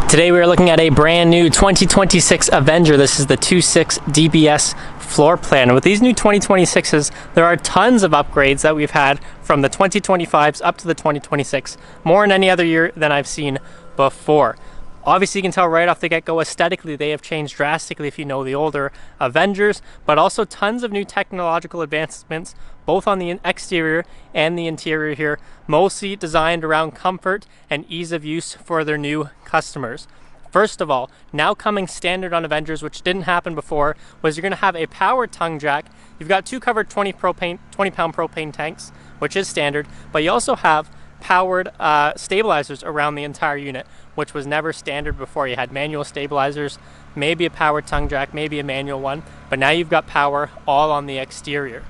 Today we are looking at a brand new 2026 Avenger. This is the 2.6 DBS floor plan. With these new 2026s, there are tons of upgrades that we've had from the 2025s up to the 2026, more in any other year than I've seen before. Obviously, you can tell right off the get-go, aesthetically, they have changed drastically if you know the older Avengers, but also tons of new technological advancements, both on the exterior and the interior here, mostly designed around comfort and ease of use for their new customers. First of all, now coming standard on Avengers, which didn't happen before, was you're going to have a powered tongue jack. You've got two covered 20-pound propane tanks, which is standard, but you also have powered stabilizers around the entire unit, which was never standard before. You had manual stabilizers, maybe a powered tongue jack, maybe a manual one, but now you've got power all on the exterior.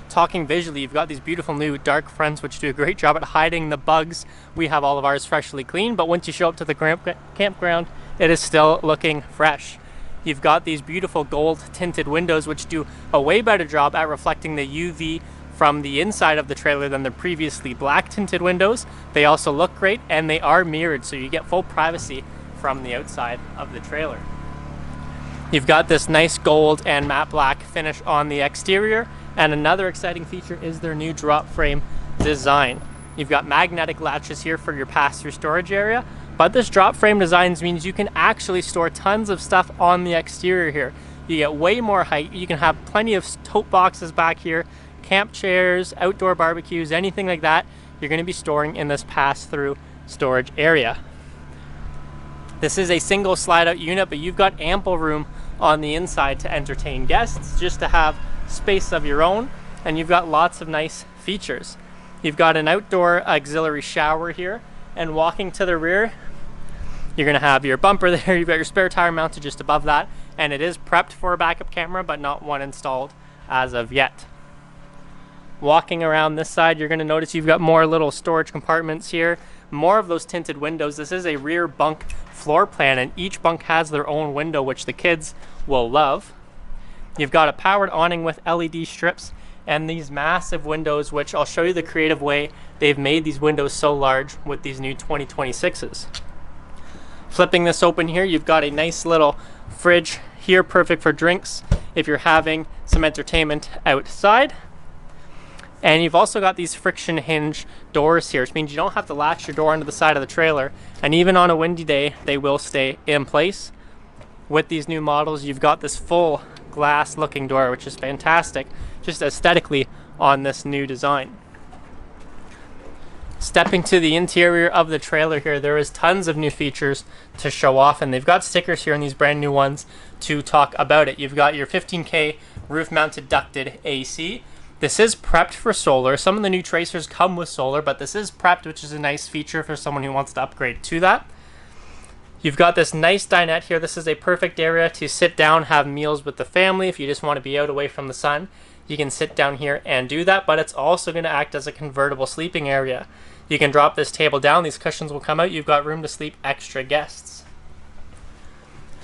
Talking visually, you've got these beautiful new dark fronts which do a great job at hiding the bugs. We have all of ours freshly cleaned, but once you show up to the campground, it is still looking fresh. You've got these beautiful gold tinted windows which do a way better job at reflecting the UV from the inside of the trailer than the previously black tinted windows. They also look great and they are mirrored, so you get full privacy from the outside of the trailer. You've got this nice gold and matte black finish on the exterior, and another exciting feature is their new drop frame design. You've got magnetic latches here for your pass-through storage area, but this drop frame design means you can actually store tons of stuff on the exterior here. You get way more height. You can have plenty of tote boxes back here, camp chairs, outdoor barbecues, anything like that you're going to be storing in this pass-through storage area. This is a single slide-out unit, but you've got ample room on the inside to entertain guests, just to have space of your own, and you've got lots of nice features. You've got an outdoor auxiliary shower here, and walking to the rear, you're going to have your bumper there. You've got your spare tire mounted just above that, and it is prepped for a backup camera, but not one installed as of yet. Walking around this side, you're going to notice you've got more little storage compartments here, more of those tinted windows. This is a rear bunk floor plan, and each bunk has their own window, which the kids will love. You've got a powered awning with LED strips and these massive windows, which I'll show you the creative way they've made these windows so large with these new 2026s. Flipping this open here, you've got a nice little fridge here, perfect for drinks if you're having some entertainment outside. And you've also got these friction hinge doors here, which means you don't have to latch your door onto the side of the trailer, and even on a windy day they will stay in place. With these new models, you've got this full glass looking door, which is fantastic just aesthetically on this new design. Stepping to the interior of the trailer here, there is tons of new features to show off, and they've got stickers here in these brand new ones to talk about it. You've got your 15K roof mounted ducted AC. This is prepped for solar. Some of the new tracers come with solar, but this is prepped, which is a nice feature for someone who wants to upgrade to that. You've got this nice dinette here. This is a perfect area to sit down, have meals with the family. If you just want to be out away from the sun, you can sit down here and do that, but it's also going to act as a convertible sleeping area. You can drop this table down, these cushions will come out, you've got room to sleep extra guests.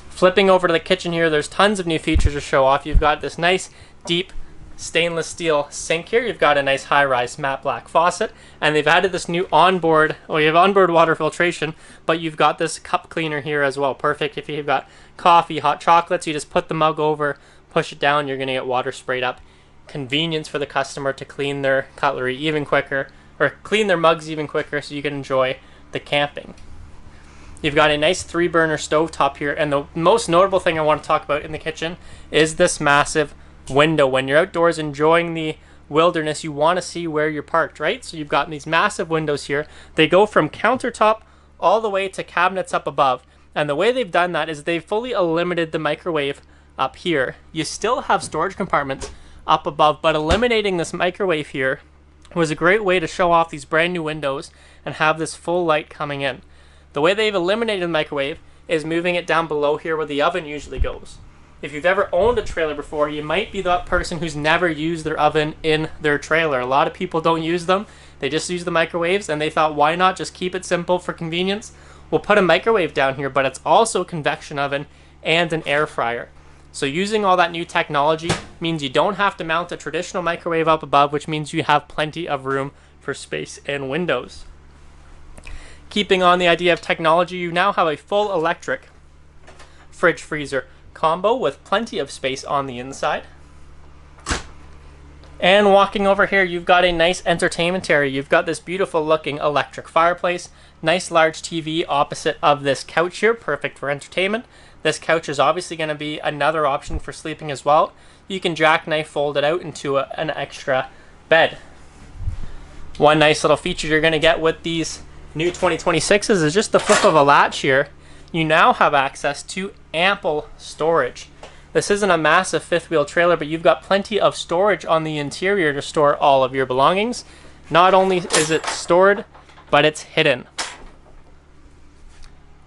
Flipping over to the kitchen here, there's tons of new features to show off. You've got this nice deep stainless steel sink here. You've got a nice high-rise matte black faucet, and they've added this new onboard, well, you have onboard water filtration, but you've got this cup cleaner here as well. Perfect if you've got coffee, hot chocolates. You just put the mug over, push it down, you're going to get water sprayed up. Convenience for the customer to clean their cutlery even quicker, or clean their mugs even quicker, so you can enjoy the camping. You've got a nice 3-burner stovetop here, and the most notable thing I want to talk about in the kitchen is this massive window. When you're outdoors enjoying the wilderness, you want to see where you're parked, right? So you've got these massive windows here. They go from countertop all the way to cabinets up above, and the way they've done that is they've fully eliminated the microwave up here. You still have storage compartments up above, but eliminating this microwave here was a great way to show off these brand new windows and have this full light coming in. The way they've eliminated the microwave is moving it down below here where the oven usually goes. If you've ever owned a trailer before, you might be that person who's never used their oven in their trailer. A lot of people don't use them. They just use the microwaves, and they thought, why not just keep it simple for convenience? We'll put a microwave down here, but it's also a convection oven and an air fryer. So using all that new technology means you don't have to mount a traditional microwave up above, which means you have plenty of room for space and windows. Keeping on the idea of technology, you now have a full electric fridge freezer combo with plenty of space on the inside. And walking over here, you've got a nice entertainment area. You've got this beautiful looking electric fireplace, nice large TV opposite of this couch here, perfect for entertainment. This couch is obviously going to be another option for sleeping as well. You can jackknife fold it out into an extra bed. One nice little feature you're going to get with these new 2026s is just the flip of a latch here. You now have access to ample storage. This isn't a massive fifth wheel trailer, but you've got plenty of storage on the interior to store all of your belongings. Not only is it stored, but it's hidden.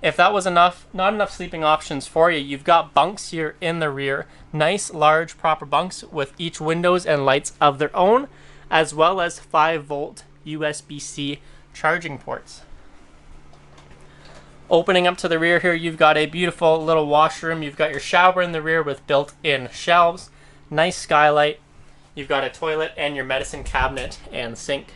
If that was not enough sleeping options for you, you've got bunks here in the rear. Nice, large, proper bunks with each windows and lights of their own, as well as 5-volt USB-C charging ports. Opening up to the rear here, you've got a beautiful little washroom. You've got your shower in the rear with built-in shelves. Nice skylight. You've got a toilet and your medicine cabinet and sink.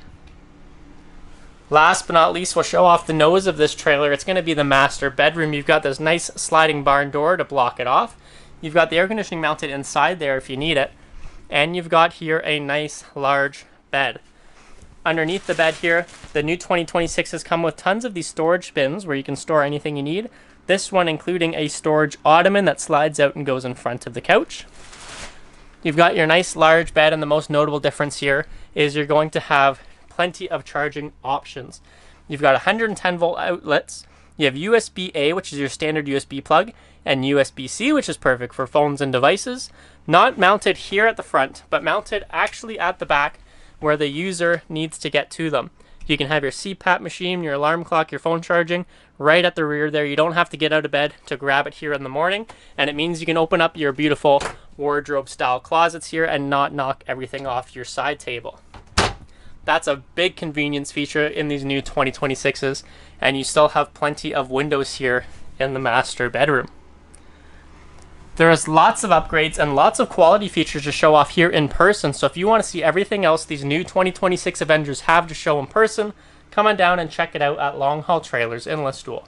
Last but not least, we'll show off the nose of this trailer. It's going to be the master bedroom. You've got this nice sliding barn door to block it off. You've got the air conditioning mounted inside there if you need it. And you've got here a nice large bed. Underneath the bed here, the new 2026s come with tons of these storage bins where you can store anything you need. This one including a storage ottoman that slides out and goes in front of the couch. You've got your nice large bed, and the most notable difference here is you're going to have plenty of charging options. You've got 110 volt outlets. You have USB-A, which is your standard USB plug, and USB-C, which is perfect for phones and devices. Not mounted here at the front, but mounted actually at the back where the user needs to get to them. You can have your Cpap machine, your alarm clock, your phone charging right at the rear there. You don't have to get out of bed to grab it here in the morning, and it means you can open up your beautiful wardrobe style closets here and not knock everything off your side table. That's a big convenience feature in these new 2026s, and you still have plenty of windows here in the master bedroom. There is lots of upgrades and lots of quality features to show off here in person, so if you want to see everything else these new 2026 Avengers have to show in person, come on down and check it out at Long Haul Trailers in Listowel.